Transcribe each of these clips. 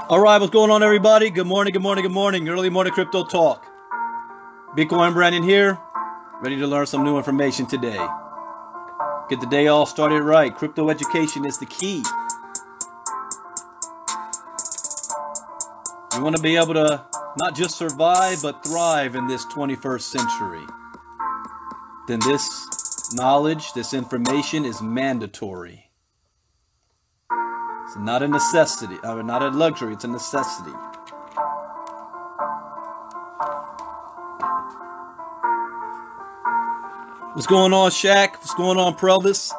All right, what's going on, everybody? Good morning, good morning, good morning. Early morning crypto talk. Bitcoin Brandon here, ready to learn some new information today. Get the day all started right. Crypto education is the key. You want to be able to not just survive, but thrive in this 21st century. Then this knowledge, this information is mandatory. It's not a necessity, not a luxury, it's a necessity. What's going on, Shaq? What's going on, Provis?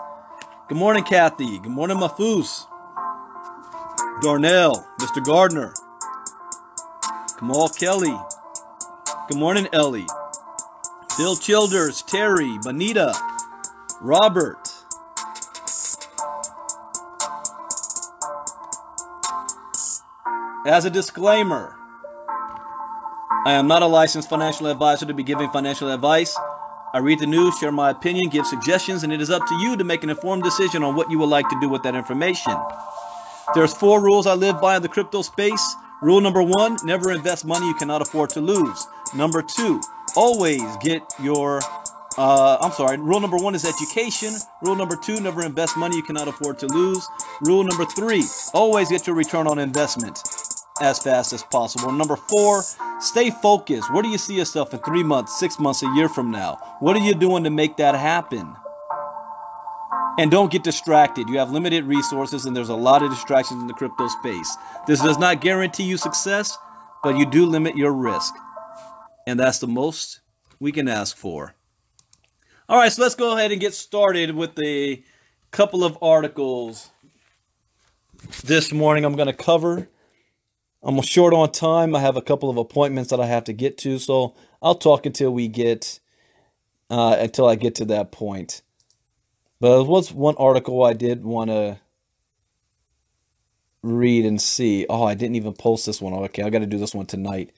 Good morning, Kathy. Good morning, Mafus. Darnell, Mr. Gardner. Kamal Kelly. Good morning, Ellie. Bill Childers, Terry, Bonita, Robert. As a disclaimer, I am not a licensed financial advisor to be giving financial advice. I read the news, share my opinion, give suggestions, and it is up to you to make an informed decision on what you would like to do with that information. There's 4 rules I live by in the crypto space. Rule number 1, never invest money you cannot afford to lose. Number 2, always get your, rule number 1 is education. Rule number 2, never invest money you cannot afford to lose. Rule number 3, always get your return on investment as fast as possible. Number 4, stay focused. Where do you see yourself in 3 months, 6 months, a year from now? What are you doing to make that happen? And don't get distracted. You have limited resources and there's a lot of distractions in the crypto space. This does not guarantee you success, but you do limit your risk. And that's the most we can ask for. All right, so let's go ahead and get started with a couple of articles this morning I'm going to cover. I'm short on time. I have a couple of appointments that I have to get to, so I'll talk until I get to that point. But there was one article I did want to read and see. Oh, I didn't even post this one. Okay, I got to do this one tonight.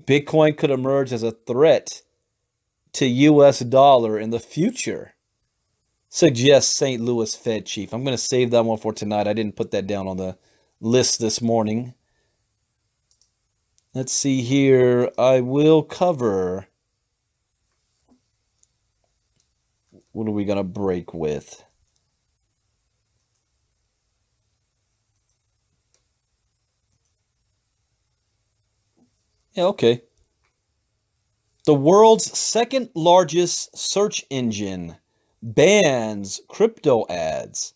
Bitcoin could emerge as a threat to US dollar in the future, suggests St. Louis Fed chief. I'm going to save that one for tonight. I didn't put that down on the list this morning. Let's see here. I will cover. What are we going to break with? Yeah, okay. The world's second largest search engine bans crypto ads.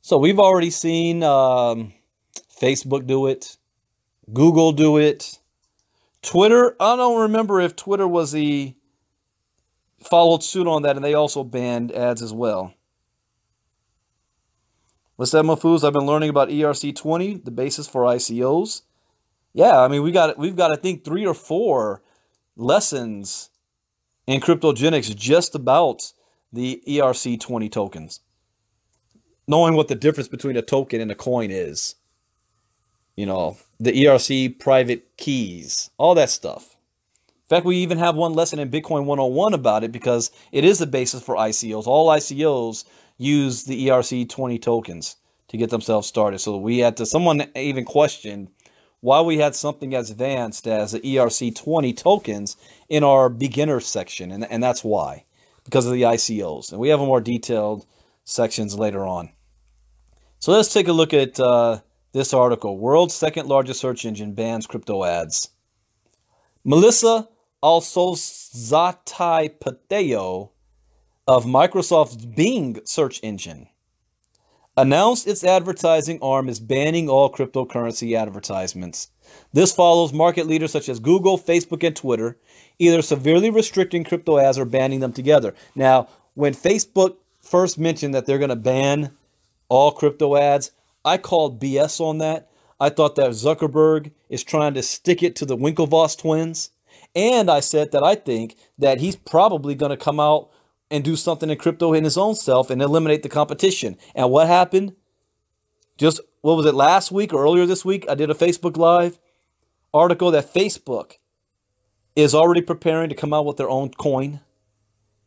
So we've already seen Facebook do it. Google do it. Twitter, I don't remember if Twitter followed suit on that, and they also banned ads as well. What's that, Mafuz? I've been learning about ERC20, the basis for ICOs. Yeah, I mean, we've got I think 3 or 4 lessons in cryptogenics just about the ERC20 tokens. Knowing what the difference between a token and a coin is. You know, the ERC private keys, all that stuff. In fact, we even have one lesson in Bitcoin 101 about it because it is the basis for ICOs. All ICOs use the ERC20 tokens to get themselves started. So we had to, someone even questioned why we had something as advanced as the ERC20 tokens in our beginner section. And that's why, because of the ICOs. And we have a more detailed sections later on. So let's take a look at this article. World's second largest search engine bans crypto ads. Melissa Alsozatay-Pateo of Microsoft's Bing search engine announced its advertising arm is banning all cryptocurrency advertisements. This follows market leaders such as Google, Facebook, and Twitter either severely restricting crypto ads or banning them together. Now, when Facebook first mentioned that they're going to ban all crypto ads, I called BS on that. I thought that Zuckerberg is trying to stick it to the Winklevoss twins. And I said that I think that he's probably going to come out and do something in crypto in his own self and eliminate the competition. And what happened? Just, what was it, last week or earlier this week? I did a Facebook Live article that Facebook is already preparing to come out with their own coin.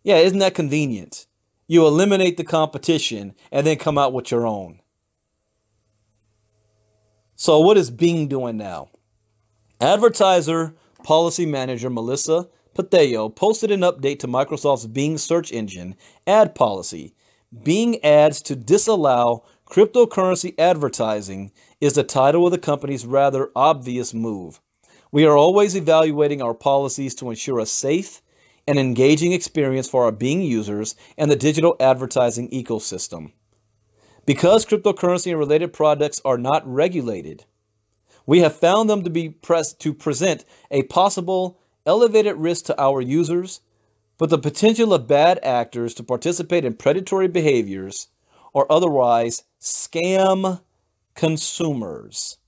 Yeah, isn't that convenient? You eliminate the competition and then come out with your own. So what is Bing doing now? Advertiser policy manager Melissa Pateo posted an update to Microsoft's Bing search engine ad policy. Bing ads to disallow cryptocurrency advertising is the title of the company's rather obvious move. We are always evaluating our policies to ensure a safe and engaging experience for our Bing users and the digital advertising ecosystem. Because cryptocurrency and related products are not regulated, we have found them to present a possible elevated risk to our users, but the potential of bad actors to participate in predatory behaviors or otherwise scam consumers.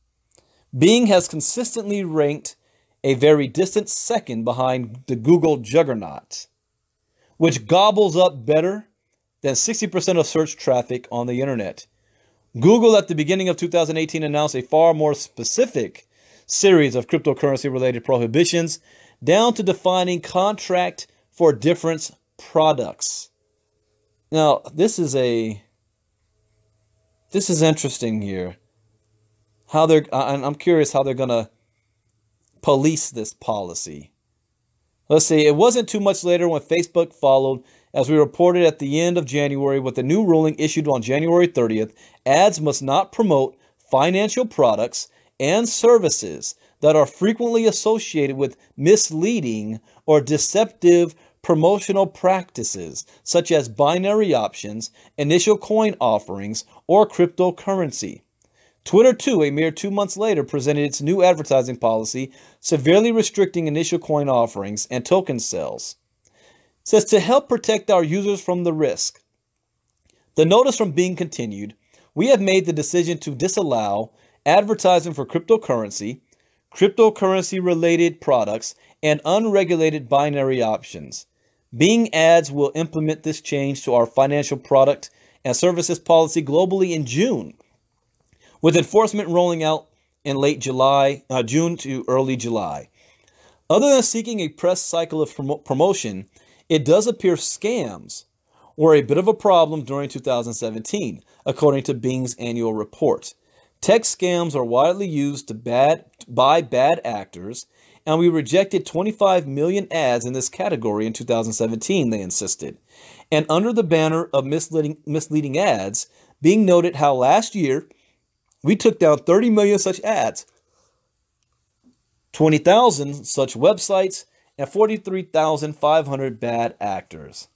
Bing has consistently ranked a very distant second behind the Google juggernaut, which gobbles up better than 60% of search traffic on the internet. Google at the beginning of 2018 announced a far more specific series of cryptocurrency-related prohibitions, down to defining contract for difference products. Now, this is interesting here. I'm curious how they're going to police this policy. Let's see. It wasn't too much later when Facebook followed, as we reported at the end of January, with the new ruling issued on January 30th. Ads must not promote financial products and services that are frequently associated with misleading or deceptive promotional practices, such as binary options, initial coin offerings, or cryptocurrency. Twitter, too, a mere 2 months later, presented its new advertising policy, severely restricting initial coin offerings and token sales. It says, to help protect our users from the risk. The notice from Bing continued, we have made the decision to disallow advertising for cryptocurrency, cryptocurrency-related products, and unregulated binary options. Bing ads will implement this change to our financial product and services policy globally in June, with enforcement rolling out in late June to early July. Other than seeking a press cycle of promotion, it does appear scams were a bit of a problem during 2017, according to Bing's annual report. Tech scams are widely used by bad actors, and we rejected 25 million ads in this category in 2017, they insisted. And under the banner of misleading ads, Bing noted how last year we took down 30 million such ads, 20,000 such websites, and 43,500 bad actors.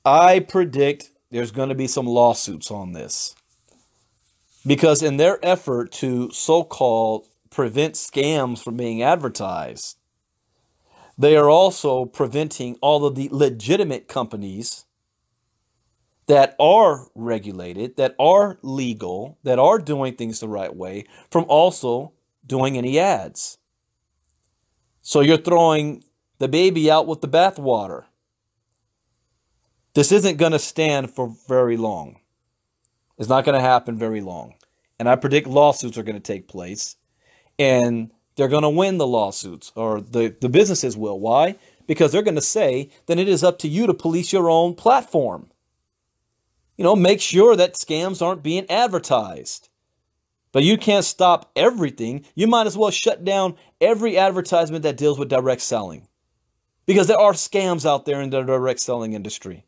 I predict there's going to be some lawsuits on this, because in their effort to so-called prevent scams from being advertised, they are also preventing all of the legitimate companies that are regulated, that are legal, that are doing things the right way, from also doing any ads. So you're throwing the baby out with the bathwater. This isn't going to stand for very long. It's not going to happen very long. And I predict lawsuits are going to take place. And they're going to win the lawsuits, or the businesses will. Why? Because they're going to say, then it is up to you to police your own platform. You know, make sure that scams aren't being advertised. But you can't stop everything. You might as well shut down every advertisement that deals with direct selling, because there are scams out there in the direct selling industry.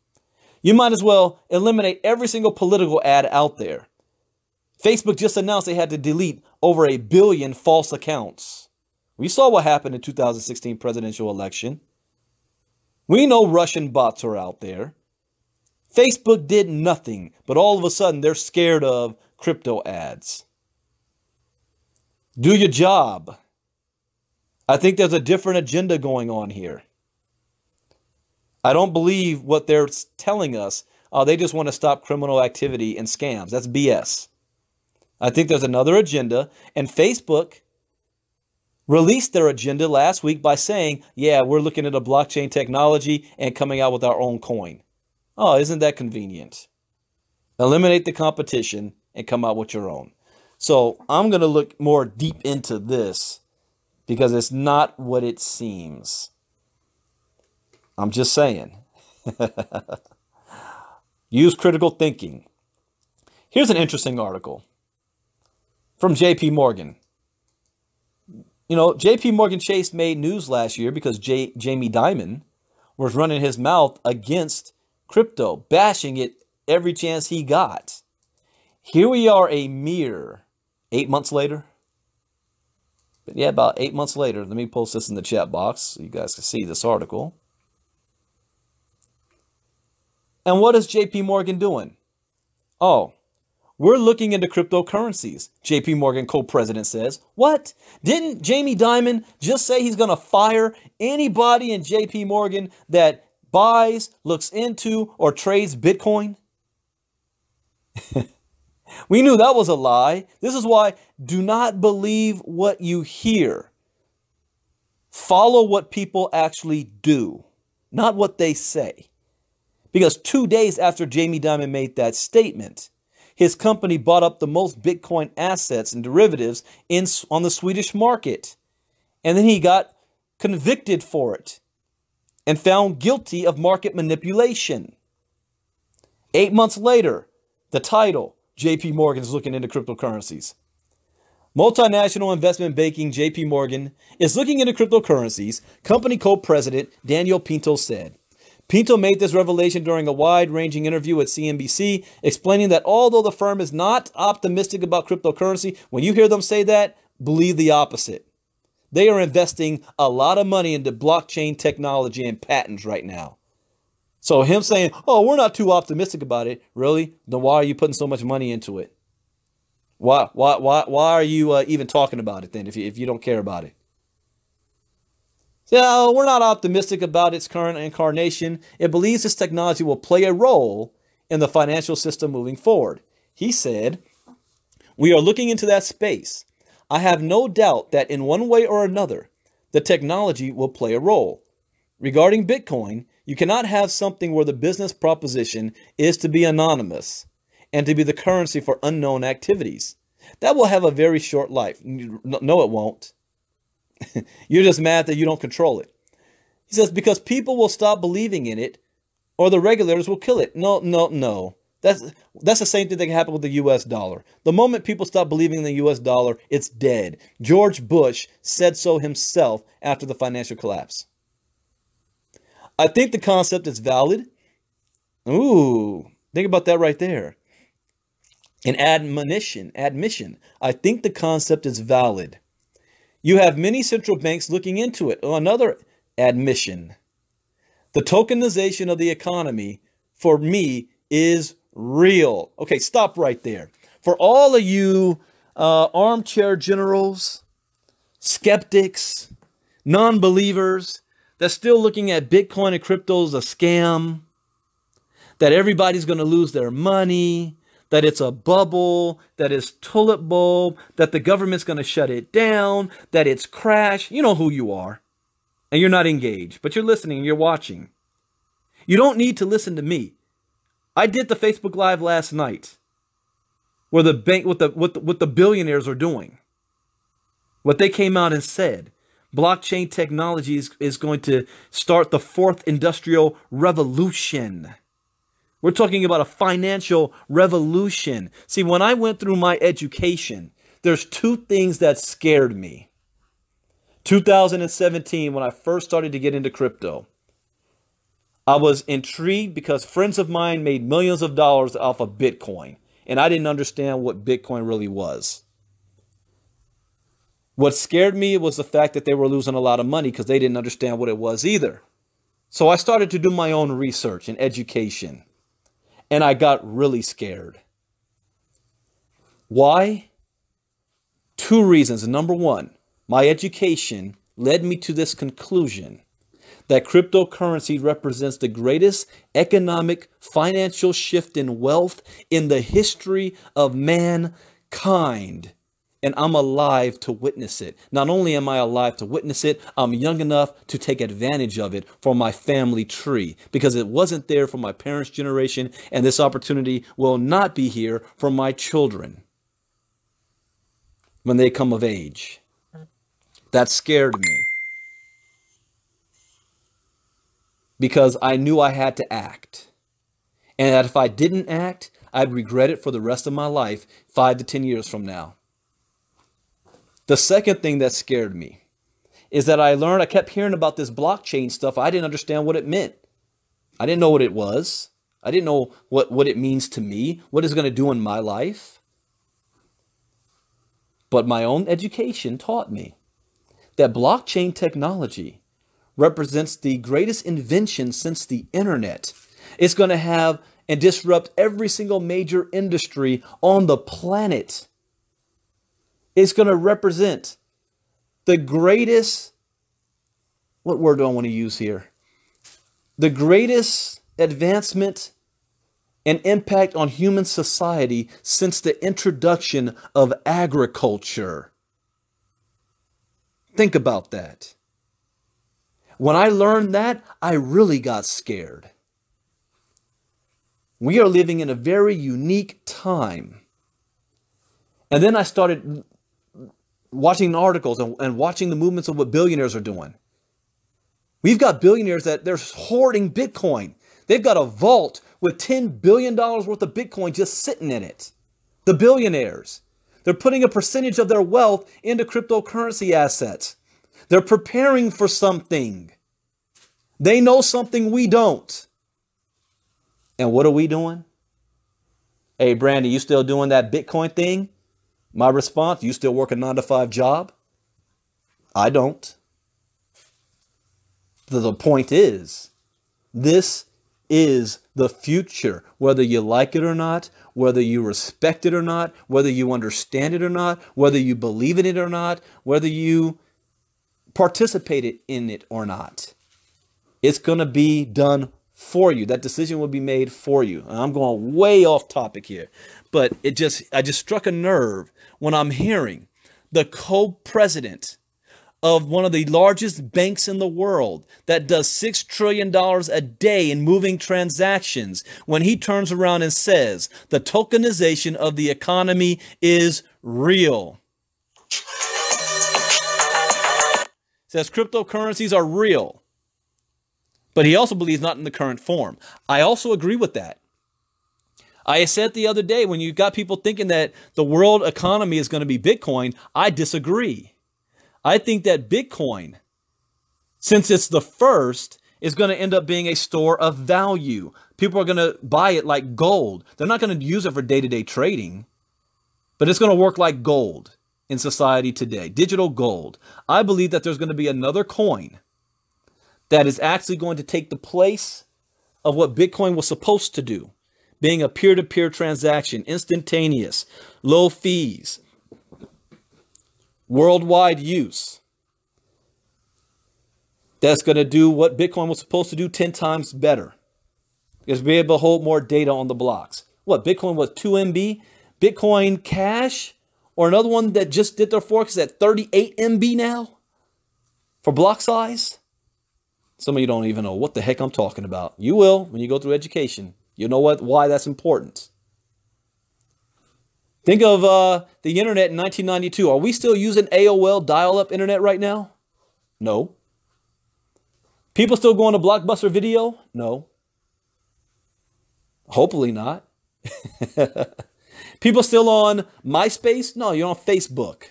You might as well eliminate every single political ad out there. Facebook just announced they had to delete over 1 billion false accounts. We saw what happened in 2016 presidential election. We know Russian bots are out there. Facebook did nothing, but all of a sudden they're scared of crypto ads. Do your job. I think there's a different agenda going on here. I don't believe what they're telling us. They just want to stop criminal activity and scams. That's BS. I think there's another agenda, and Facebook released their agenda last week by saying, yeah, we're looking at a blockchain technology and coming out with our own coin. Oh, isn't that convenient? Eliminate the competition and come out with your own. So I'm going to look more deep into this, because it's not what it seems. I'm just saying. Use critical thinking. Here's an interesting article. from JP Morgan. You know, JP Morgan Chase made news last year because Jamie Dimon was running his mouth against crypto, bashing it every chance he got. Here we are a mere 8 months later. But yeah, about 8 months later. Let me post this in the chat box so you guys can see this article. And what is JP Morgan doing? Oh, we're looking into cryptocurrencies, JP Morgan co-president says. What? Didn't Jamie Dimon just say he's going to fire anybody in JP Morgan that buys, looks into, or trades Bitcoin? We knew that was a lie. This is why do not believe what you hear. Follow what people actually do, not what they say. Because 2 days after Jamie Dimon made that statement, his company bought up the most Bitcoin assets and derivatives on the Swedish market. And then he got convicted for it and found guilty of market manipulation. 8 months later, the title, JP Morgan's looking into cryptocurrencies. Multinational investment banking JP Morgan is looking into cryptocurrencies, company co-president Daniel Pinto said. Pinto made this revelation during a wide-ranging interview at CNBC, explaining that although the firm is not optimistic about cryptocurrency, when you hear them say that, believe the opposite. They are investing a lot of money into blockchain technology and patents right now. So him saying, oh, we're not too optimistic about it. Really? Then why are you putting so much money into it? Why are you even talking about it then if you don't care about it? So we're not optimistic about its current incarnation. It believes this technology will play a role in the financial system moving forward. He said, we are looking into that space. I have no doubt that in one way or another, the technology will play a role. Regarding Bitcoin, you cannot have something where the business proposition is to be anonymous and to be the currency for unknown activities. That will have a very short life. No, it won't. You're just mad that you don't control it. He says, because people will stop believing in it or the regulators will kill it. No. That's the same thing that can happen with the US dollar. The moment people stop believing in the US dollar, it's dead. George Bush said so himself after the financial collapse. I think the concept is valid. Ooh, think about that right there. An admission. I think the concept is valid. You have many central banks looking into it. Oh, another admission. The tokenization of the economy, for me, is real. Okay, stop right there. For all of you armchair generals, skeptics, non-believers, that's still looking at Bitcoin and crypto as a scam, that everybody's going to lose their money, that it's a bubble, that it's tulip bulb, that the government's going to shut it down, that it's crash. You know who you are. And you're not engaged, but you're listening and you're watching. You don't need to listen to me. I did the Facebook Live last night where the bank, what the billionaires are doing. What they came out and said. Blockchain technology is going to start the fourth industrial revolution. We're talking about a financial revolution. See, when I went through my education, there's two things that scared me. 2017, when I first started to get into crypto, I was intrigued because friends of mine made millions of dollars off of Bitcoin, and I didn't understand what Bitcoin really was. What scared me was the fact that they were losing a lot of money because they didn't understand what it was either. So I started to do my own research and education. And I got really scared. Why? Two reasons. Number one, my education led me to this conclusion that cryptocurrency represents the greatest economic, financial shift in wealth in the history of mankind. And I'm alive to witness it. Not only am I alive to witness it, I'm young enough to take advantage of it for my family tree because it wasn't there for my parents' generation, and this opportunity will not be here for my children when they come of age. That scared me because I knew I had to act, and that if I didn't act, I'd regret it for the rest of my life, 5 to 10 years from now. The second thing that scared me is that I kept hearing about this blockchain stuff. I didn't understand what it meant. I didn't know what it was. I didn't know what it means to me, what it's going to do in my life. But my own education taught me that blockchain technology represents the greatest invention since the internet. It's going to have and disrupt every single major industry on the planet. It's going to represent the greatest, what word do I want to use here? The greatest advancement and impact on human society since the introduction of agriculture. Think about that. When I learned that, I really got scared. We are living in a very unique time. And then I started watching articles and watching the movements of what billionaires are doing. We've got billionaires that they're hoarding Bitcoin. They've got a vault with $10 billion worth of Bitcoin just sitting in it. The billionaires. They're putting a percentage of their wealth into cryptocurrency assets. They're preparing for something. They know something we don't. And what are we doing? Hey, Brandon, you still doing that Bitcoin thing? My response, you still work a 9-to-5 job? I don't. The point is, this is the future, whether you like it or not, whether you respect it or not, whether you understand it or not, whether you believe in it or not, whether you participated in it or not. It's going to be done for you. That decision will be made for you. And I'm going way off topic here, but I just struck a nerve when I'm hearing the co-president of one of the largest banks in the world that does $6 trillion a day in moving transactions, when he turns around and says the tokenization of the economy is real. Says cryptocurrencies are real. But he also believes not in the current form. I also agree with that. I said the other day, when you've got people thinking that the world economy is going to be Bitcoin, I disagree. I think that Bitcoin, since it's the first, is going to end up being a store of value. People are going to buy it like gold. They're not going to use it for day-to-day trading, but it's going to work like gold in society today. Digital gold. I believe that there's going to be another coin that is actually going to take the place of what Bitcoin was supposed to do, being a peer-to-peer transaction, instantaneous, low fees, worldwide use. That's going to do what Bitcoin was supposed to do 10 times better. It's be able to hold more data on the blocks. What, Bitcoin was 2 MB? Bitcoin Cash, or another one that just did their fork, is at 38 MB now for block size? Some of you don't even know what the heck I'm talking about. You will when you go through education. You know why that's important. Think of the internet in 1992. Are we still using AOL dial-up internet right now? No. People still going to Blockbuster Video? No. Hopefully not. People still on MySpace? No, you're on Facebook.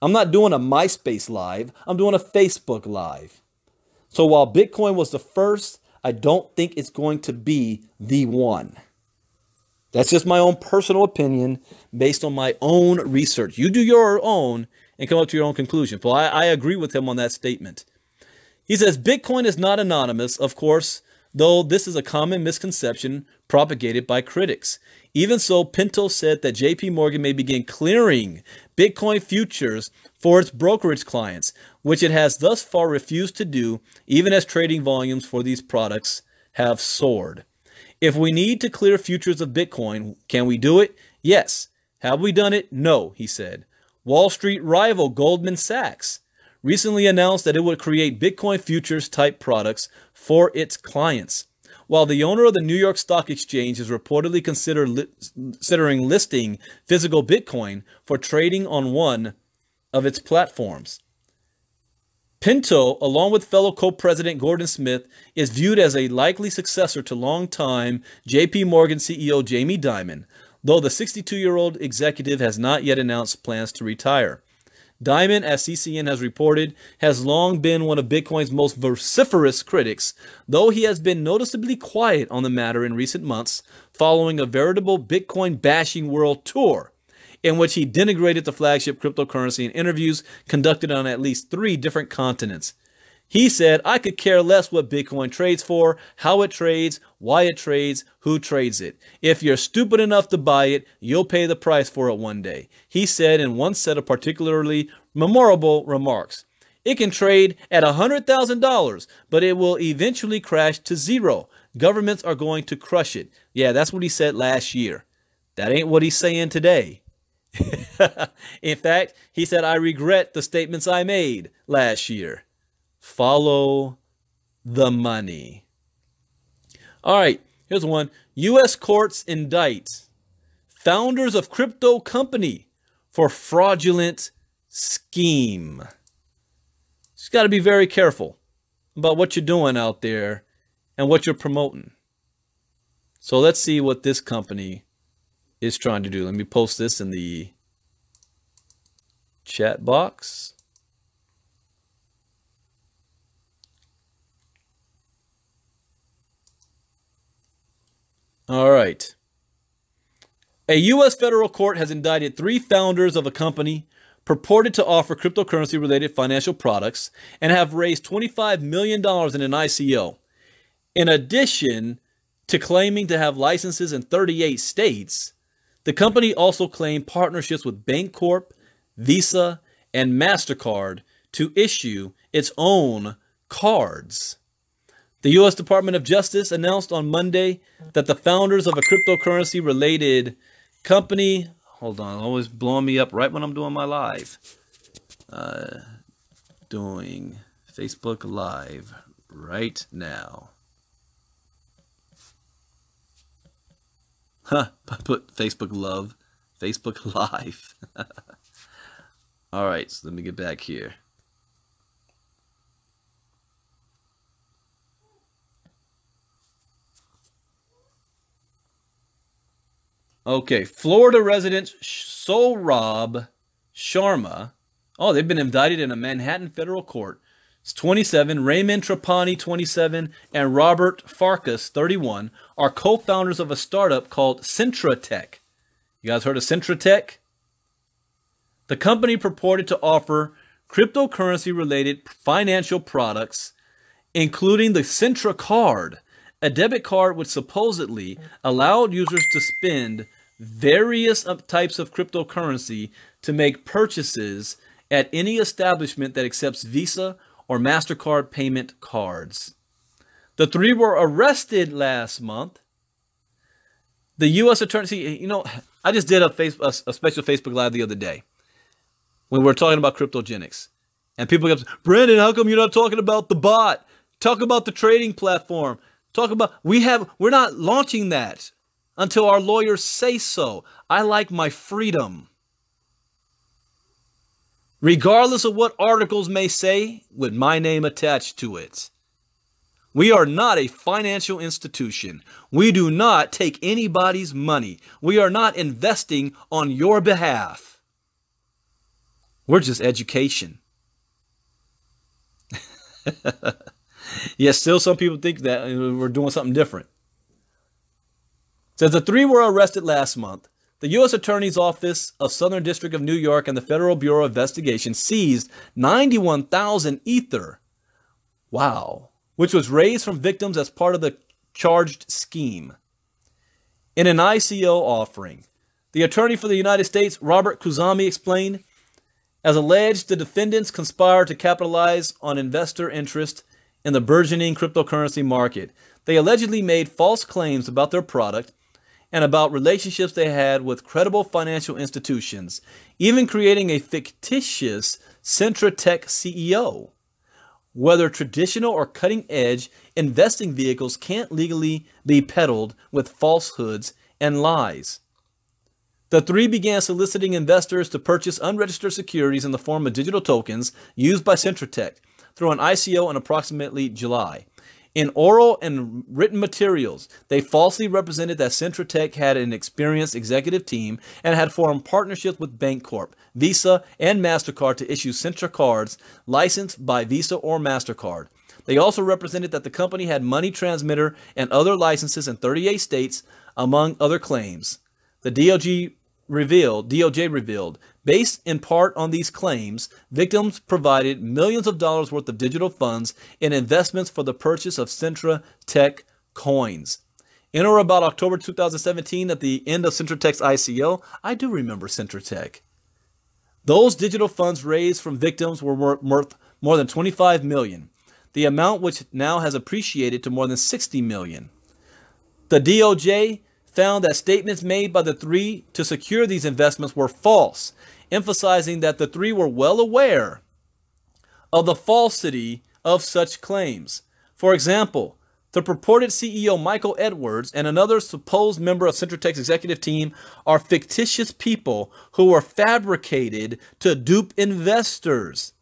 I'm not doing a MySpace live. I'm doing a Facebook live. So while Bitcoin was the first, I don't think it's going to be the one. That's just my own personal opinion based on my own research. You do your own and come up to your own conclusion. Well, I agree with him on that statement. He says, Bitcoin is not anonymous, of course, though this is a common misconception propagated by critics. Even so, Pinto said that JP Morgan may begin clearing Bitcoin futures for its brokerage clients, which it has thus far refused to do, even as trading volumes for these products have soared. If we need to clear futures of Bitcoin, can we do it? Yes. Have we done it? No, he said. Wall Street rival Goldman Sachs recently announced that it would create Bitcoin futures type products for its clients, while the owner of the New York Stock Exchange is reportedly considering listing physical Bitcoin for trading on one of its platforms. Pinto, along with fellow co-president Gordon Smith, is viewed as a likely successor to longtime JP Morgan CEO Jamie Dimon, though the 62-year-old executive has not yet announced plans to retire. Diamond, as CCN has reported, has long been one of Bitcoin's most vociferous critics, though he has been noticeably quiet on the matter in recent months, following a veritable Bitcoin bashing world tour, in which he denigrated the flagship cryptocurrency in interviews conducted on at least 3 different continents. He said, "I could care less what Bitcoin trades for, how it trades, why it trades, who trades it. If you're stupid enough to buy it, you'll pay the price for it one day," he said in one set of particularly memorable remarks. "It can trade at $100,000, but it will eventually crash to zero. Governments are going to crush it." Yeah, that's what he said last year. That ain't what he's saying today. In fact, he said, "I regret the statements I made last year." Follow the money. All right, here's one. U.S. courts indict founders of crypto company for fraudulent scheme. You got to be very careful about what you're doing out there and what you're promoting. So let's see what this company is trying to do. Let me post this in the chat box. All right. A U.S. federal court has indicted 3 founders of a company purported to offer cryptocurrency-related financial products and have raised $25 million in an ICO. In addition to claiming to have licenses in 38 states, the company also claimed partnerships with Bancorp, Visa, and MasterCard to issue its own cards. The U.S. Department of Justice announced on Monday that the founders of a cryptocurrency-related company, hold on, always blowing me up right when I'm doing my live, doing Facebook Live right now. I put Facebook Love, Facebook Live. All right, so let me get back here. Okay, Florida resident Sohrab Sharma. Oh, they've been indicted in a Manhattan federal court. It's 27. Raymond Trapani, 27, and Robert Farkas, 31, are co-founders of a startup called CentraTech. You guys heard of CentraTech? The company purported to offer cryptocurrency-related financial products, including the Centra card, a debit card which supposedly allowed users to spend various types of cryptocurrency to make purchases at any establishment that accepts Visa or MasterCard payment cards. The 3 were arrested last month. The U.S. Attorney, see, you know, I just did a special Facebook Live the other day when we were talking about cryptogenics. And people kept saying, "Brandon, how come you're not talking about the bot? Talk about the trading platform. Talk about, we're not launching that until our lawyers say so. I like my freedom. Regardless of what articles may say, with my name attached to it. We are not a financial institution. We do not take anybody's money. We are not investing on your behalf. We're just education." Yes, still some people think that we're doing something different. It says the 3 were arrested last month. The U.S. Attorney's Office of Southern District of New York and the Federal Bureau of Investigation seized 91,000 Ether. Wow. Which was raised from victims as part of the charged scheme. In an ICO offering, the attorney for the United States, Robert Khuzami, explained, as alleged, the defendants conspired to capitalize on investor interest in the burgeoning cryptocurrency market. They allegedly made false claims about their product and about relationships they had with credible financial institutions, even creating a fictitious CentraTech CEO. Whether traditional or cutting-edge investing vehicles can't legally be peddled with falsehoods and lies. The 3 began soliciting investors to purchase unregistered securities in the form of digital tokens used by CentraTech through an ICO in approximately July. In oral and written materials, they falsely represented that CentraTech had an experienced executive team and had formed partnerships with Bancorp, Visa, and MasterCard to issue Centra cards licensed by Visa or MasterCard. They also represented that the company had money transmitter and other licenses in 38 states, among other claims. The DOJ revealed, based in part on these claims, victims provided millions of dollars worth of digital funds in investments for the purchase of CentraTech coins. In or about October 2017, at the end of CentraTech's ICO, I do remember CentraTech. Those digital funds raised from victims were worth more than $25 million, the amount which now has appreciated to more than $60 million. The DOJ found that statements made by the three to secure these investments were false, emphasizing that the three were well aware of the falsity of such claims. For example, the purported CEO Michael Edwards and another supposed member of CentraTech's executive team are fictitious people who were fabricated to dupe investors.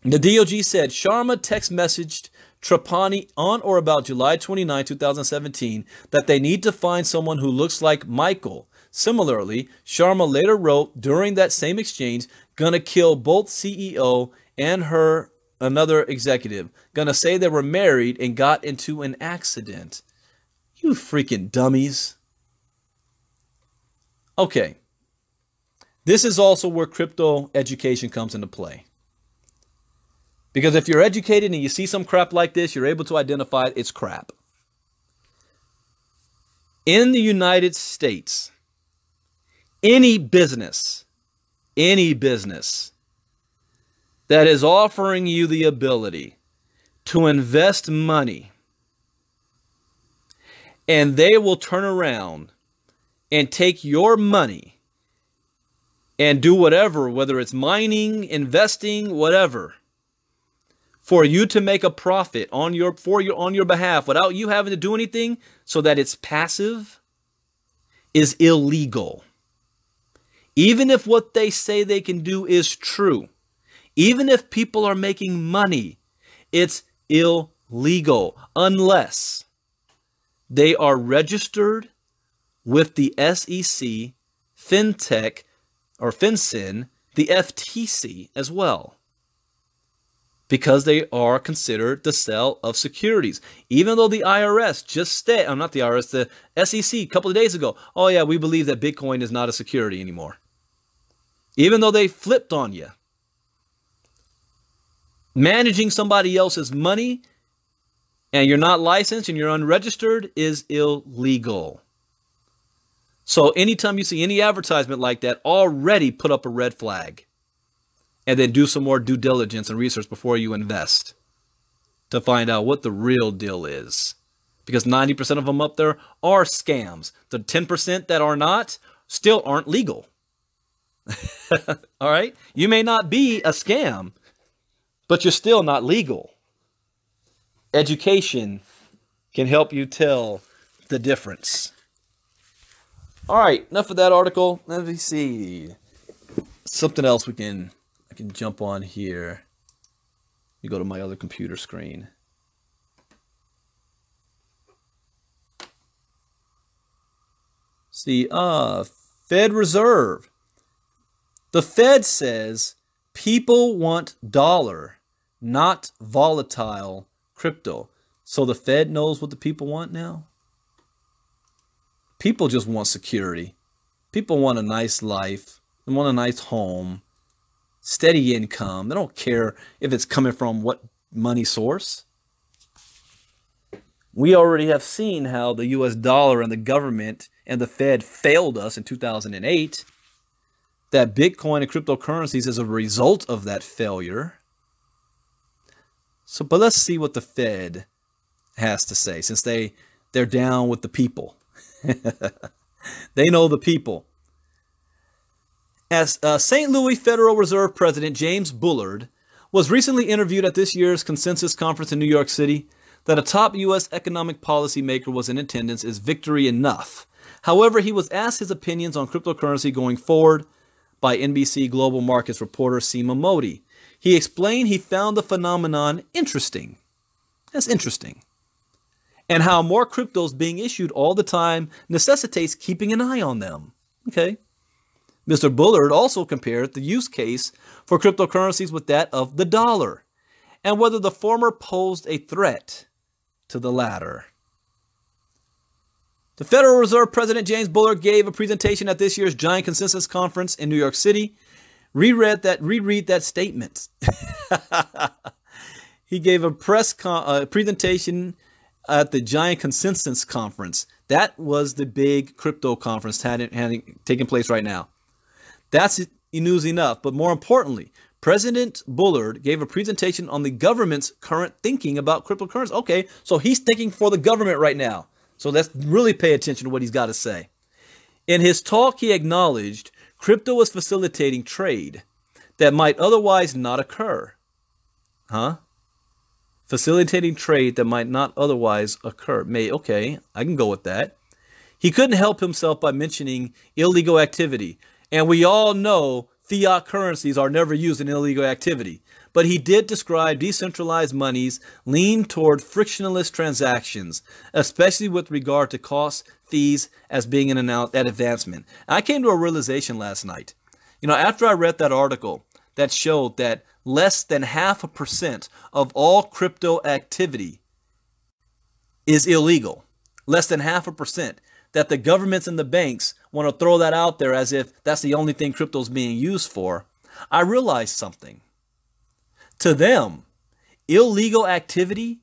The DOJ said Sharma text messaged Trapani on or about July 29, 2017, that they need to find someone who looks like Michael. Similarly, Sharma later wrote during that same exchange, gonna kill both CEO and another executive. Gonna say they were married and got into an accident. You freaking dummies. Okay. This is also where crypto education comes into play. Because if you're educated and you see some crap like this, you're able to identify it's crap. In the United States, any business that is offering you the ability to invest money, and they will turn around and take your money and do whatever, whether it's mining, investing, whatever, for you to make a profit on your behalf without you having to do anything, so that it's passive, is illegal. Even if what they say they can do is true, even if people are making money, it's illegal unless they are registered with the SEC, FinTech, or FinCEN, the FTC as well, because they are considered the sale of securities. Even though the IRS just said, not the IRS, the SEC a couple of days ago, oh yeah, we believe that Bitcoin is not a security anymore. Even though they flipped on you. Managing somebody else's money and you're not licensed and you're unregistered is illegal. So anytime you see any advertisement like that, already put up a red flag. And then do some more due diligence and research before you invest to find out what the real deal is. Because 90% of them up there are scams. The 10% that are not still aren't legal. All right? You may not be a scam, but you're still not legal. Education can help you tell the difference. All right, enough of that article. Let me see. Something else I can jump on here. You go to my other computer screen. See, Fed Reserve. The Fed says people want dollar, not volatile crypto. So the Fed knows what the people want now? People just want security. People want a nice life. They want a nice home. Steady income. They don't care if it's coming from what money source. We already have seen how the US dollar and the government and the Fed failed us in 2008. That Bitcoin and cryptocurrencies is a result of that failure. But let's see what the Fed has to say, since they're down with the people. They know the people. As St. Louis Federal Reserve President James Bullard was recently interviewed at this year's Consensus Conference in New York City, that a top U.S. economic policymaker was in attendance is victory enough. However, he was asked his opinions on cryptocurrency going forward by NBC Global Markets reporter Seema Modi. He explained he found the phenomenon interesting. That's interesting. And how more cryptos being issued all the time necessitates keeping an eye on them. Okay. Mr. Bullard also compared the use case for cryptocurrencies with that of the dollar, and whether the former posed a threat to the latter. The Federal Reserve President James Bullard gave a presentation at this year's Giant Consensus Conference in New York City. Reread that statement. He gave a presentation at the Giant Consensus Conference. That was the big crypto conference taking place right now. That's news enough. But more importantly, President Bullard gave a presentation on the government's current thinking about cryptocurrency. Okay, so he's thinking for the government right now. So let's really pay attention to what he's got to say. In his talk, he acknowledged crypto is facilitating trade that might otherwise not occur. Facilitating trade that might not otherwise occur. Okay, I can go with that. He couldn't help himself by mentioning illegal activity. And we all know fiat currencies are never used in illegal activity. But he did describe decentralized monies lean toward frictionless transactions, especially with regard to costs, fees, as being an advancement. I came to a realization last night. After I read that article that showed that less than 0.5% of all crypto activity is illegal, less than 0.5%, that the governments and the banks want to throw that out there as if that's the only thing crypto is being used for, I realized something. To them, illegal activity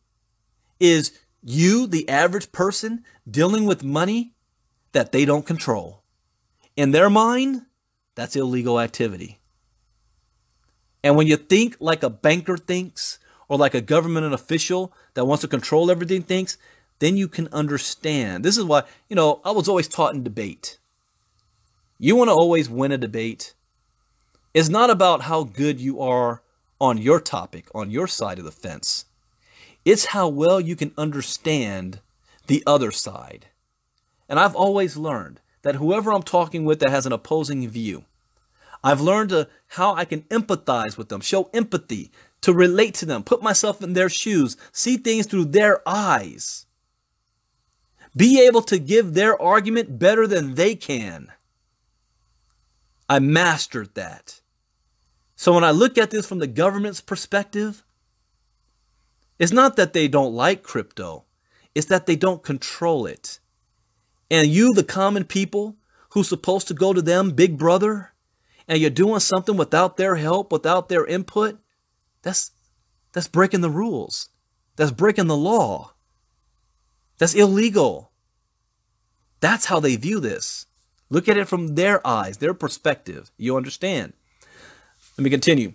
is you, the average person, dealing with money that they don't control. In their mind, that's illegal activity. And when you think like a banker thinks, or like a government official that wants to control everything thinks, then you can understand. This is why, I was always taught in debate. You want to always win a debate. It's not about how good you are on your topic, on your side of the fence. It's how well you can understand the other side. And I've always learned that whoever I'm talking with that has an opposing view, I've learned how I can empathize with them, show empathy, to relate to them, put myself in their shoes, see things through their eyes, be able to give their argument better than they can. I mastered that. So when I look at this from the government's perspective, it's not that they don't like crypto, it's that they don't control it. And you, the common people, who's supposed to go to them, big brother, and you're doing something without their help, without their input, that's breaking the rules. That's breaking the law. That's illegal. That's how they view this. Look at it from their eyes, their perspective. You understand? Let me continue.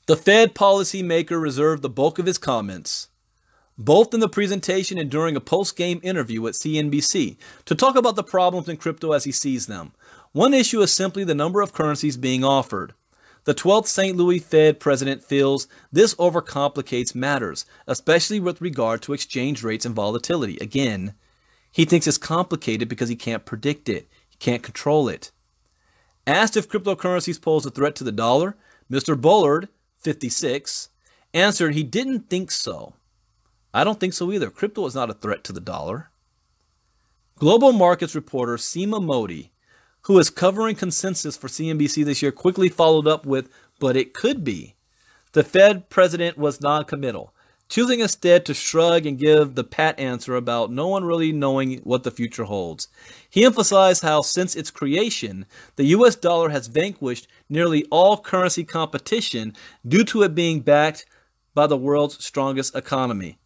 The Fed policymaker reserved the bulk of his comments, both in the presentation and during a post-game interview at CNBC, to talk about the problems in crypto as he sees them. One issue is simply the number of currencies being offered. The 12th St. Louis Fed president feels this overcomplicates matters, especially with regard to exchange rates and volatility. Again, he thinks it's complicated because he can't predict it. He can't control it. Asked if cryptocurrencies pose a threat to the dollar, Mr. Bullard, 56, answered he didn't think so. I don't think so either. Crypto is not a threat to the dollar. Global markets reporter Seema Modi, who is covering consensus for CNBC this year, quickly followed up with, but it could be. The Fed president was non-committal, choosing instead to shrug and give the pat answer about no one really knowing what the future holds. He emphasized how since its creation, the US dollar has vanquished nearly all currency competition due to it being backed by the world's strongest economy.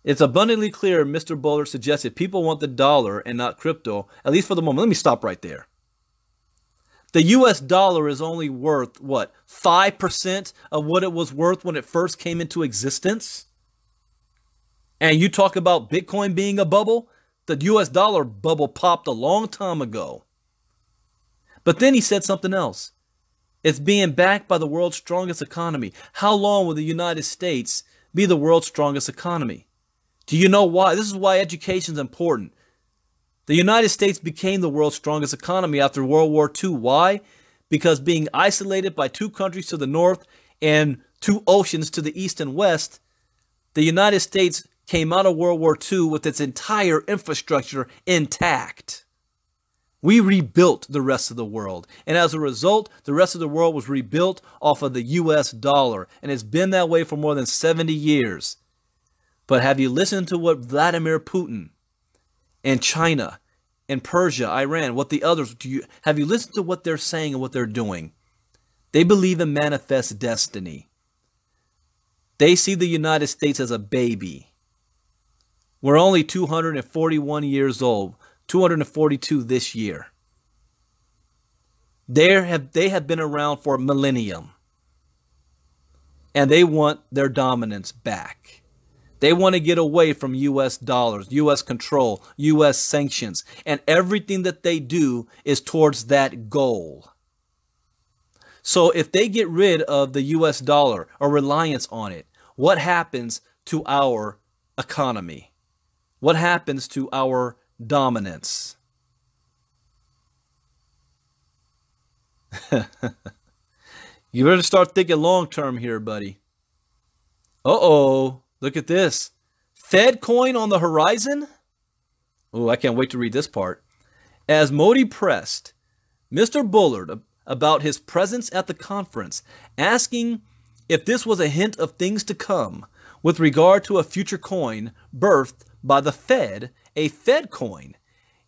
It's abundantly clear, Mr. Bullard suggested, people want the dollar and not crypto, at least for the moment. Let me stop right there. The US dollar is only worth, what, 5% of what it was worth when it first came into existence? And you talk about Bitcoin being a bubble? The US dollar bubble popped a long time ago. But then he said something else. It's being backed by the world's strongest economy. How long will the United States be the world's strongest economy? Do you know why? This is why education is important. The United States became the world's strongest economy after World War II. Why? Because being isolated by two countries to the north and two oceans to the east and west, The United States came out of World War II with its entire infrastructure intact. We rebuilt the rest of the world. And as a result, the rest of the world was rebuilt off of the US dollar. And it's been that way for more than 70 years. But have you listened to what Vladimir Putin and China and Persia, Iran, what the others, have you listened to what they're saying and what they're doing? They believe in manifest destiny. They see the United States as a baby. We're only 241 years old, 242 this year. They have been around for a millennium. And they want their dominance back. They want to get away from US dollars, US control, US sanctions, and everything that they do is towards that goal. So if they get rid of the US dollar or reliance on it, what happens to our economy? What happens to our dominance? You better start thinking long term here, buddy. Uh-oh, look at this. Fed coin on the horizon? Oh, I can't wait to read this part. As Modi pressed Mr. Bullard about his presence at the conference, asking if this was a hint of things to come with regard to a future coin birthed by the Fed, a Fed coin.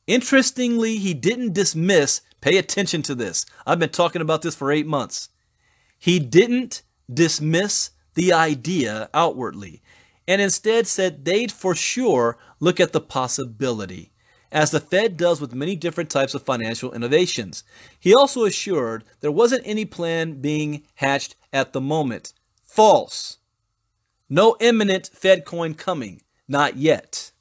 Interestingly, he didn't dismiss, pay attention to this. I've been talking about this for 8 months. He didn't dismiss the idea outwardly, and instead said they'd for sure look at the possibility, as the Fed does with many different types of financial innovations. He also assured there wasn't any plan being hatched at the moment. False. No imminent Fed coin coming. Not yet.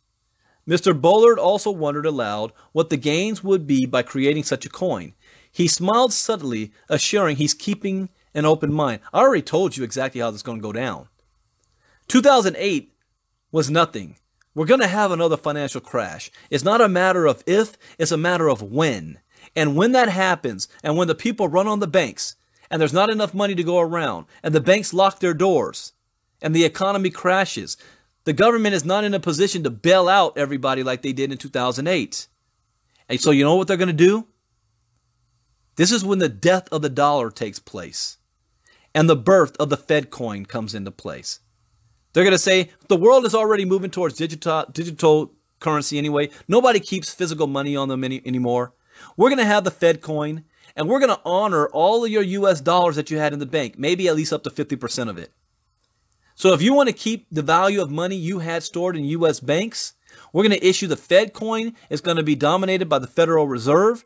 Mr. Bullard also wondered aloud what the gains would be by creating such a coin. He smiled subtly, assuring he's keeping an open mind. I already told you exactly how this is going to go down. 2008 was nothing. We're going to have another financial crash. It's not a matter of if, it's a matter of when. And when that happens, and when the people run on the banks, and there's not enough money to go around, and the banks lock their doors, and the economy crashes, the government is not in a position to bail out everybody like they did in 2008. And so you know what they're going to do? This is when the death of the dollar takes place, and the birth of the Fed coin comes into place. They're going to say, the world is already moving towards digital currency anyway. Nobody keeps physical money on them anymore. We're going to have the Fed coin, and we're going to honor all of your US dollars that you had in the bank, maybe at least up to 50% of it. So if you want to keep the value of money you had stored in US banks, we're going to issue the Fed coin. It's going to be dominated by the Federal Reserve.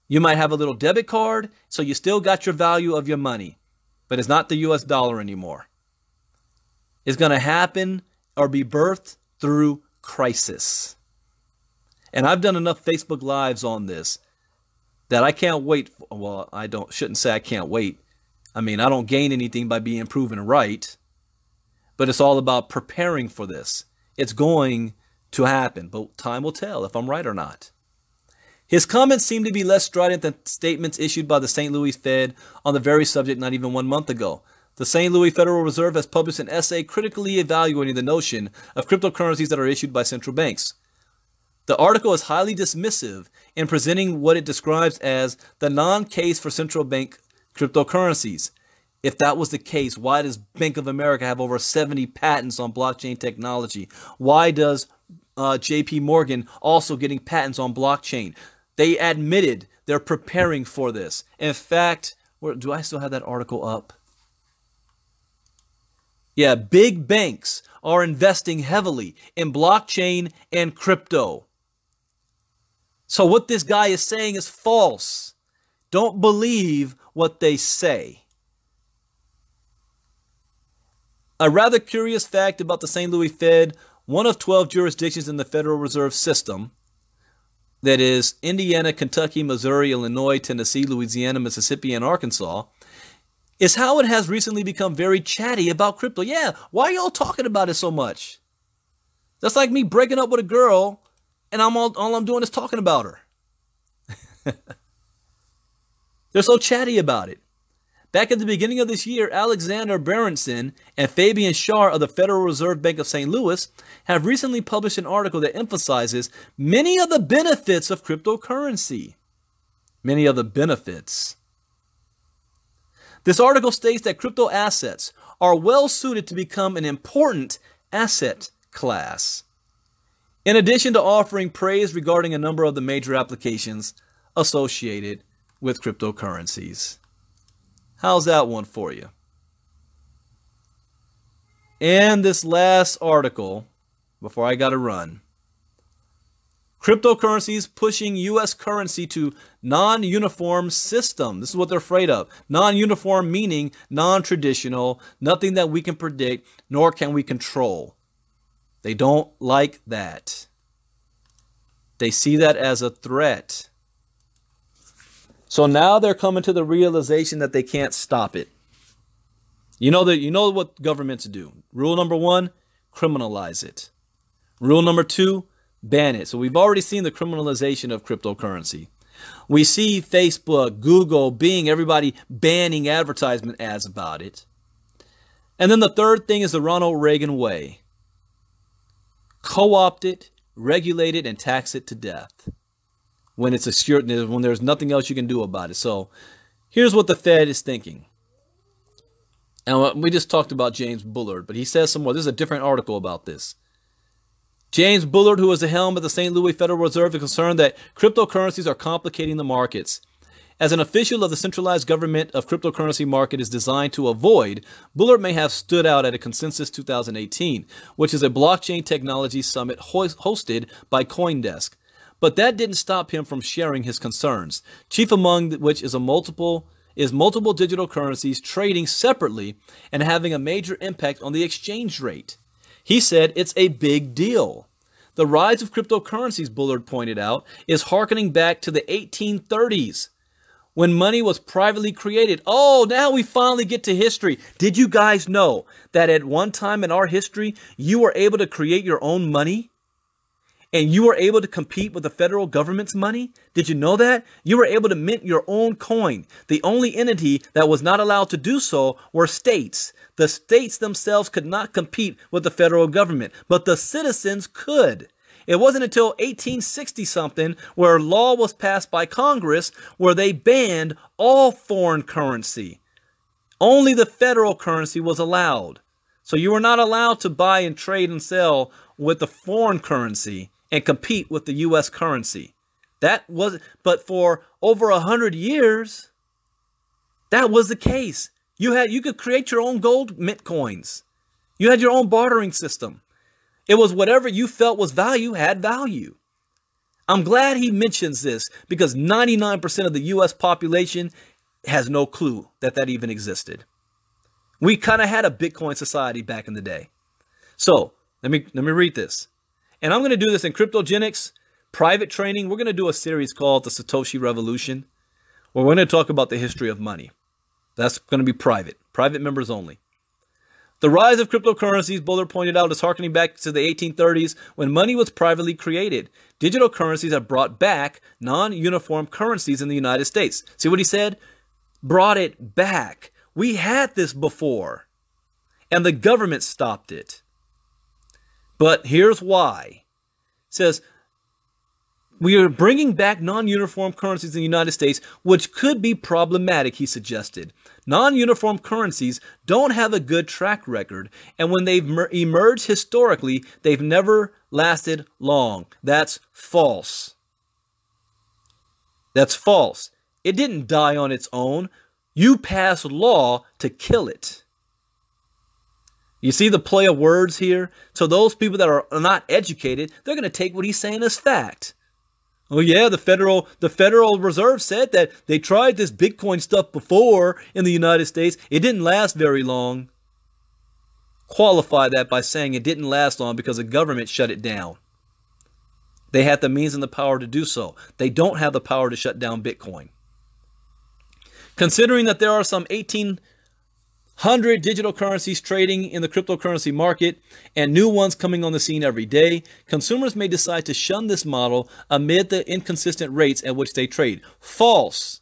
You might have a little debit card, so you still got your value of your money, but it's not the US dollar anymore. It's going to happen or be birthed through crisis. And I've done enough Facebook Lives on this that I can't wait. Well, shouldn't say I can't wait. I mean, I don't gain anything by being proven right, but it's all about preparing for this. It's going to happen, but time will tell if I'm right or not. His comments seem to be less strident than statements issued by the St. Louis Fed on the very subject not even 1 month ago. The St. Louis Federal Reserve has published an essay critically evaluating the notion of cryptocurrencies that are issued by central banks. The article is highly dismissive in presenting what it describes as the non-case for central bank cryptocurrencies. If that was the case, why does Bank of America have over 70 patents on blockchain technology? Why does JP Morgan also getting patents on blockchain? They admitted they're preparing for this. In fact, do I still have that article up? Yeah, big banks are investing heavily in blockchain and crypto. So what this guy is saying is false. Don't believe what they say. A rather curious fact about the St. Louis Fed, one of 12 jurisdictions in the Federal Reserve System, that is Indiana, Kentucky, Missouri, Illinois, Tennessee, Louisiana, Mississippi, and Arkansas, is how it has recently become very chatty about crypto. Yeah, why are y'all talking about it so much? That's like me breaking up with a girl and all I'm doing is talking about her. They're so chatty about it. Back at the beginning of this year, Alexander Berenson and Fabian Schar of the Federal Reserve Bank of St. Louis have recently published an article that emphasizes many of the benefits of cryptocurrency. Many of the benefits. This article states that crypto assets are well suited to become an important asset class, in addition to offering praise regarding a number of the major applications associated with cryptocurrencies. How's that one for you? And this last article, before I got to run, cryptocurrencies pushing U.S. currency to non-uniform system. This is what they're afraid of. Non-uniform meaning non-traditional, nothing that we can predict, nor can we control. They don't like that. They see that as a threat. So now they're coming to the realization that they can't stop it. You know what governments do. Rule number 1, criminalize it. Rule number 2, ban it. So we've already seen the criminalization of cryptocurrency. We see Facebook, Google, Bing, everybody banning advertisement ads about it. And then the third thing is the Ronald Reagan way. Co-opt it, regulate it, and tax it to death when when there's nothing else you can do about it. So here's what the Fed is thinking. And we just talked about James Bullard, but he says some more. This is a different article about this. James Bullard, who is the helm of the St. Louis Federal Reserve, is concerned that cryptocurrencies are complicating the markets. As an official of the centralized government of cryptocurrency market is designed to avoid, Bullard may have stood out at a Consensus 2018, which is a blockchain technology summit hosted by CoinDesk. But that didn't stop him from sharing his concerns, chief among which is multiple digital currencies trading separately and having a major impact on the exchange rate. He said it's a big deal. The rise of cryptocurrencies, Bullard pointed out, is harkening back to the 1830s when money was privately created. Oh, now we finally get to history. Did you guys know that at one time in our history, you were able to create your own money? And you were able to compete with the federal government's money? Did you know that? You were able to mint your own coin. The only entity that was not allowed to do so were states. The states themselves could not compete with the federal government, but the citizens could. It wasn't until 1860-something where a law was passed by Congress where they banned all foreign currency. Only the federal currency was allowed. So you were not allowed to buy and trade and sell with the foreign currency and compete with the U.S. currency. But for over 100 years, that was the case. You could create your own gold mint coins. You had your own bartering system. It was whatever you felt was value had value. I'm glad he mentions this because 99% of the U.S. population has no clue that even existed. We kind of had a Bitcoin society back in the day. So let me read this. And I'm going to do this in cryptogenics, private training. We're going to do a series called The Satoshi Revolution, where we're going to talk about the history of money. That's going to be private members only. The rise of cryptocurrencies, Bullard pointed out, is harkening back to the 1830s when money was privately created. Digital currencies have brought back non-uniform currencies in the United States. See what he said? Brought it back. We had this before, and the government stopped it. But here's why. It says, we are bringing back non-uniform currencies in the United States, which could be problematic, he suggested. Non-uniform currencies don't have a good track record, and when they've emerged historically, they've never lasted long. That's false. That's false. It didn't die on its own. You passed law to kill it. You see the play of words here? So those people that are not educated, they're going to take what he's saying as fact. Oh yeah, the Federal Reserve said that they tried this Bitcoin stuff before in the United States. It didn't last very long. Qualify that by saying it didn't last long because the government shut it down. They had the means and the power to do so. They don't have the power to shut down Bitcoin. Considering that there are some 1,800 digital currencies trading in the cryptocurrency market and new ones coming on the scene every day, consumers may decide to shun this model amid the inconsistent rates at which they trade. False.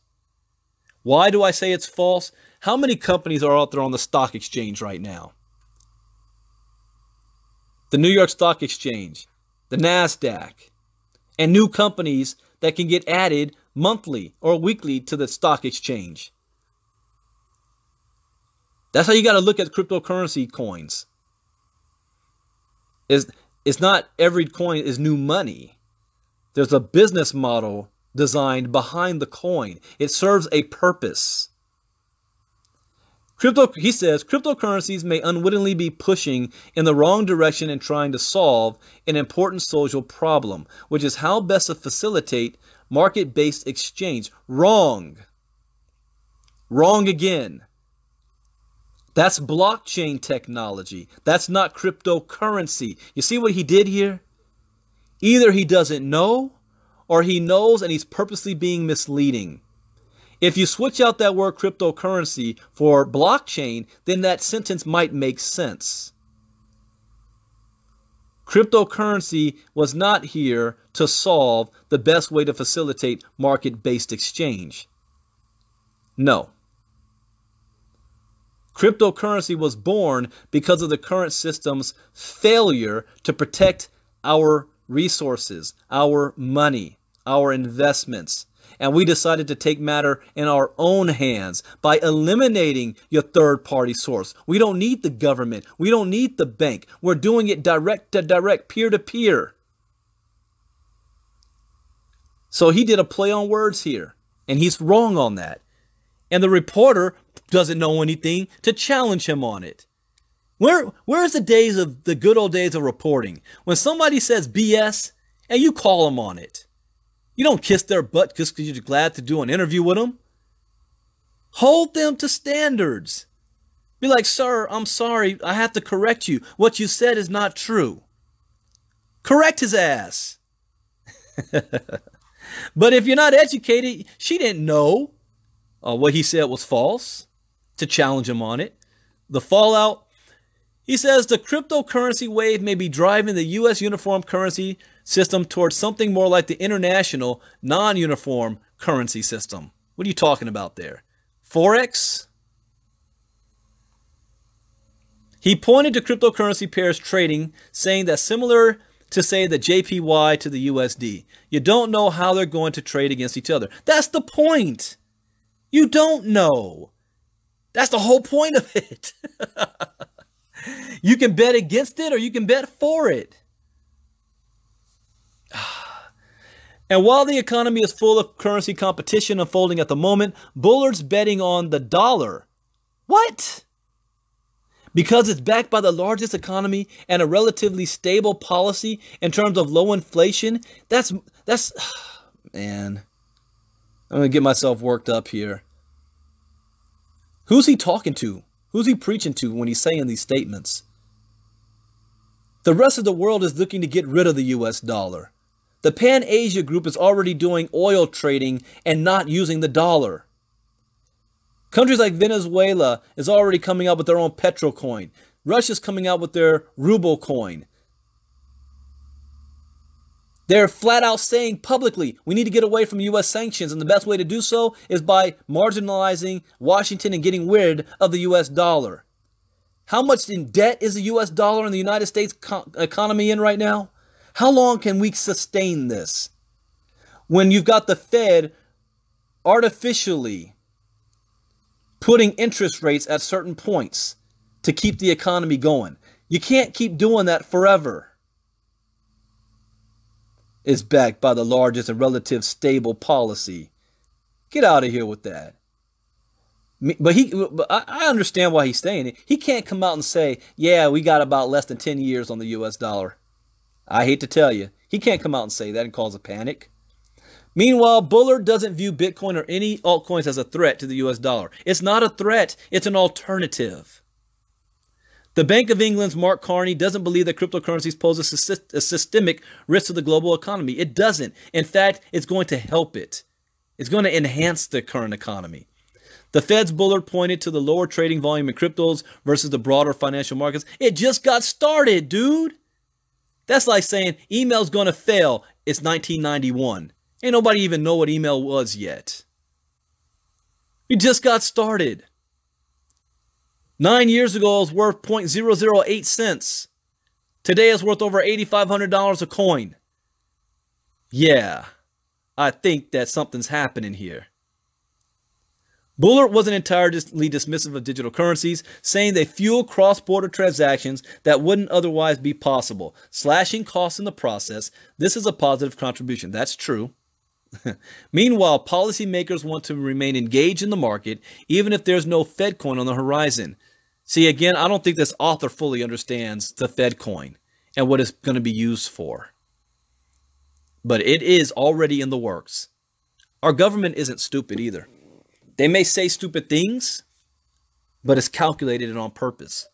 Why do I say it's false? How many companies are out there on the stock exchange right now? The New York Stock Exchange, the NASDAQ, and new companies that can get added monthly or weekly to the stock exchange. That's how you got to look at cryptocurrency coins. It's not every coin is new money. There's a business model designed behind the coin. It serves a purpose. He says, cryptocurrencies may unwittingly be pushing in the wrong direction and trying to solve an important social problem, which is how best to facilitate market-based exchange. Wrong. Wrong again. That's blockchain technology. That's not cryptocurrency. You see what he did here? Either he doesn't know, or he knows and he's purposely being misleading. If you switch out that word cryptocurrency for blockchain, then that sentence might make sense. Cryptocurrency was not here to solve the best way to facilitate market-based exchange. No. Cryptocurrency was born because of the current system's failure to protect our resources, our money, our investments. And we decided to take matter in our own hands by eliminating your third-party source. We don't need the government. We don't need the bank. We're doing it direct to direct, peer-to-peer. So he did a play on words here, and he's wrong on that. And the reporter doesn't know anything to challenge him on it. Where's the good old days of reporting? When somebody says BS and you call them on it. You don't kiss their butt just because you're glad to do an interview with them. Hold them to standards. Be like, sir, I'm sorry. I have to correct you. What you said is not true. Correct his ass. But if you're not educated, she didn't know what he said was false to challenge him on it. The fallout, he says the cryptocurrency wave may be driving the U.S. uniform currency system towards something more like the international non-uniform currency system. What are you talking about there? Forex? He pointed to cryptocurrency pairs trading, saying that similar to, say, the JPY to the USD. You don't know how they're going to trade against each other. That's the point. You don't know. That's the whole point of it. You can bet against it or you can bet for it. And while the economy is full of currency competition unfolding at the moment, Bullard's betting on the dollar. What? Because it's backed by the largest economy and a relatively stable policy in terms of low inflation. That's man. I'm going to get myself worked up here. Who's he talking to? Who's he preaching to when he's saying these statements? The rest of the world is looking to get rid of the US dollar. The Pan-Asia group is already doing oil trading and not using the dollar. Countries like Venezuela is already coming out with their own petro coin. Russia's coming out with their ruble coin. They're flat out saying publicly, we need to get away from U.S. sanctions, and the best way to do so is by marginalizing Washington and getting rid of the U.S. dollar. How much in debt is the U.S. dollar and the United States economy in right now? How long can we sustain this? When you've got the Fed artificially putting interest rates at certain points to keep the economy going. You can't keep doing that forever. It's backed by the largest and relative stable policy. Get out of here with that. But I understand why he's saying it. He can't come out and say, yeah, we got about less than 10 years on the US dollar. I hate to tell you. He can't come out and say that and cause a panic. Meanwhile, Bullard doesn't view Bitcoin or any altcoins as a threat to the US dollar. It's not a threat. It's an alternative. The Bank of England's Mark Carney doesn't believe that cryptocurrencies pose a systemic risk to the global economy. It doesn't. In fact, it's going to help it. It's going to enhance the current economy. The Fed's Bullard pointed to the lower trading volume in cryptos versus the broader financial markets. It just got started, dude. That's like saying email's going to fail. It's 1991. Ain't nobody even know what email was yet. We just got started. 9 years ago, it was worth 0.008 cents. Today, it's worth over $8,500 a coin. Yeah, I think that something's happening here. Bullard wasn't entirely dismissive of digital currencies, saying they fuel cross-border transactions that wouldn't otherwise be possible, slashing costs in the process. This is a positive contribution. That's true. Meanwhile, policymakers want to remain engaged in the market, even if there's no Fed coin on the horizon. See, again, I don't think this author fully understands the Fed coin and what it's going to be used for. But it is already in the works. Our government isn't stupid either. They may say stupid things, but it's calculated and on purpose.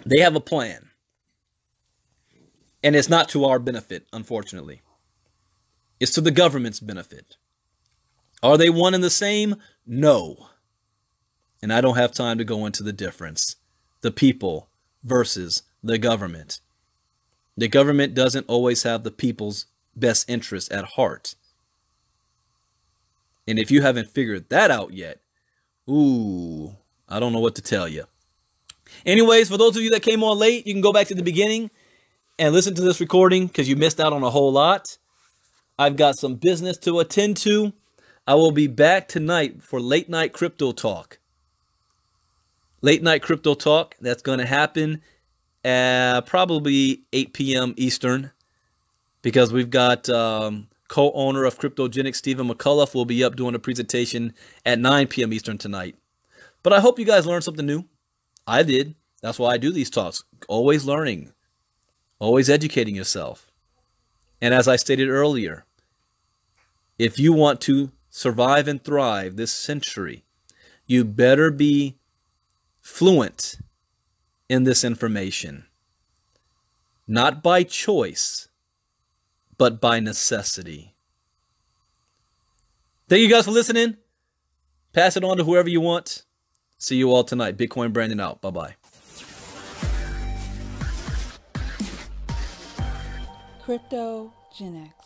They have a plan. And it's not to our benefit, unfortunately. It's to the government's benefit. Are they one and the same? No. And I don't have time to go into the difference. The people versus the government. The government doesn't always have the people's best interests at heart. And if you haven't figured that out yet, ooh, I don't know what to tell you. Anyways, for those of you that came on late, you can go back to the beginning and listen to this recording because you missed out on a whole lot. I've got some business to attend to. I will be back tonight for late night crypto talk. Late night crypto talk. That's going to happen at probably 8 p.m. Eastern because we've got co-owner of Cryptogenics, Stephen McCullough, will be up doing a presentation at 9 p.m. Eastern tonight. But I hope you guys learned something new. I did. That's why I do these talks. Always learning. Always educating yourself. And as I stated earlier, if you want to survive and thrive this century, you better be fluent in this information. Not by choice, but by necessity. Thank you guys for listening. Pass it on to whoever you want. See you all tonight. Bitcoin Brandon out. Bye-bye. Cryptogenics.